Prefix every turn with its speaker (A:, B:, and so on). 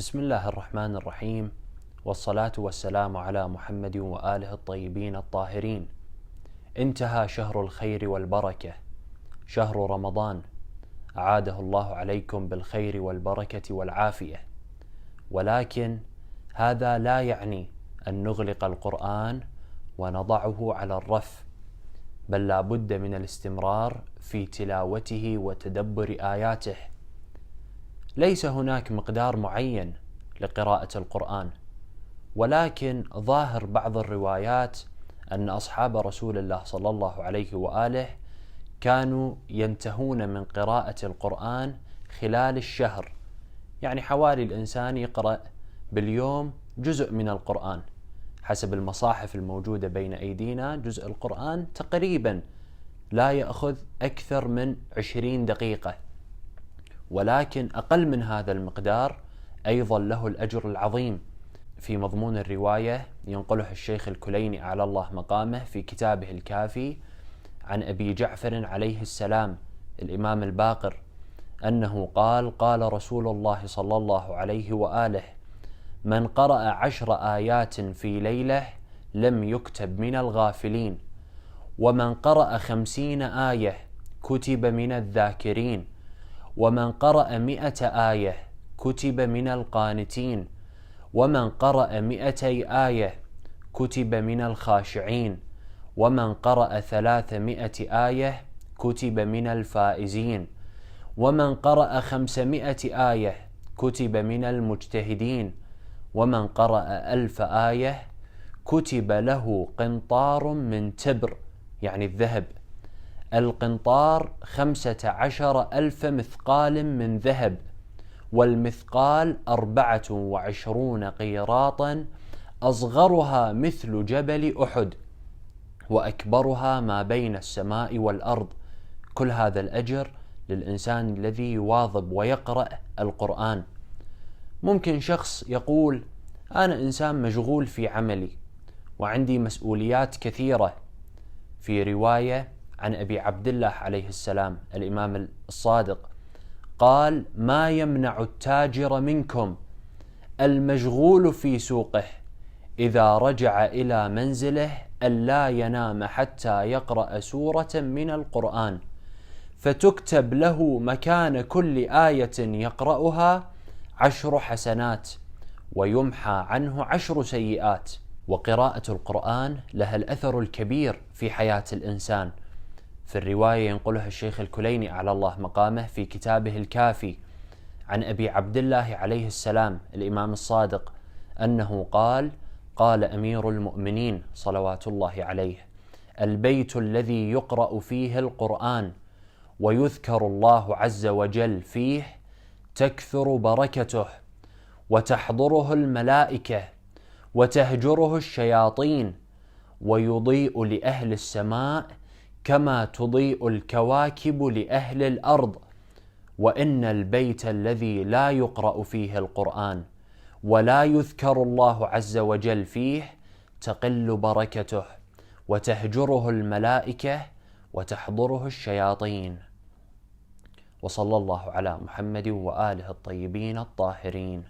A: بسم الله الرحمن الرحيم، والصلاة والسلام على محمد وآله الطيبين الطاهرين. انتهى شهر الخير والبركة، شهر رمضان، أعاده الله عليكم بالخير والبركة والعافية. ولكن هذا لا يعني أن نغلق القرآن ونضعه على الرف، بل لا بد من الاستمرار في تلاوته وتدبر آياته. ليس هناك مقدار معين لقراءة القرآن، ولكن ظاهر بعض الروايات أن أصحاب رسول الله صلى الله عليه وآله كانوا ينتهون من قراءة القرآن خلال الشهر، يعني حوالي الإنسان يقرأ باليوم جزء من القرآن. حسب المصاحف الموجودة بين أيدينا جزء القرآن تقريبا لا يأخذ أكثر من 20 دقيقة، ولكن أقل من هذا المقدار أيضا له الأجر العظيم. في مضمون الرواية ينقله الشيخ الكليني أعلى الله مقامه في كتابه الكافي عن أبي جعفر عليه السلام الإمام الباقر أنه قال: قال رسول الله صلى الله عليه وآله: من قرأ 10 آيات في ليلة لم يكتب من الغافلين، ومن قرأ 50 آية كتب من الذاكرين، ومن قرأ 100 آية كتب من القانتين، ومن قرأ 200 آية كتب من الخاشعين، ومن قرأ 300 آية كتب من الفائزين، ومن قرأ 500 آية كتب من المجتهدين، ومن قرأ 1000 آية كتب له قنطار من تبر، يعني الذهب. القنطار 15,000 مثقال من ذهب، والمثقال 24 قيراطا، أصغرها مثل جبل أحد، وأكبرها ما بين السماء والأرض. كل هذا الأجر للإنسان الذي يواظب ويقرأ القرآن. ممكن شخص يقول: أنا إنسان مشغول في عملي وعندي مسؤوليات كثيرة. في رواية عن أبي عبد الله عليه السلام الإمام الصادق قال: ما يمنع التاجر منكم المشغول في سوقه إذا رجع إلى منزله ألا ينام حتى يقرأ سورة من القرآن، فتكتب له مكان كل آية يقرأها 10 حسنات، ويمحى عنه 10 سيئات. وقراءة القرآن لها الأثر الكبير في حياة الإنسان. في الرواية ينقلها الشيخ الكليني أعلى الله مقامه في كتابه الكافي عن أبي عبد الله عليه السلام الإمام الصادق أنه قال: قال أمير المؤمنين صلوات الله عليه: البيت الذي يقرأ فيه القرآن ويذكر الله عز وجل فيه تكثر بركته، وتحضره الملائكة، وتهجره الشياطين، ويضيء لأهل السماء كما تضيء الكواكب لأهل الأرض. وإن البيت الذي لا يقرأ فيه القرآن ولا يذكر الله عز وجل فيه تقل بركته، وتهجره الملائكة، وتحضره الشياطين. وصلى الله على محمد وآله الطيبين الطاهرين.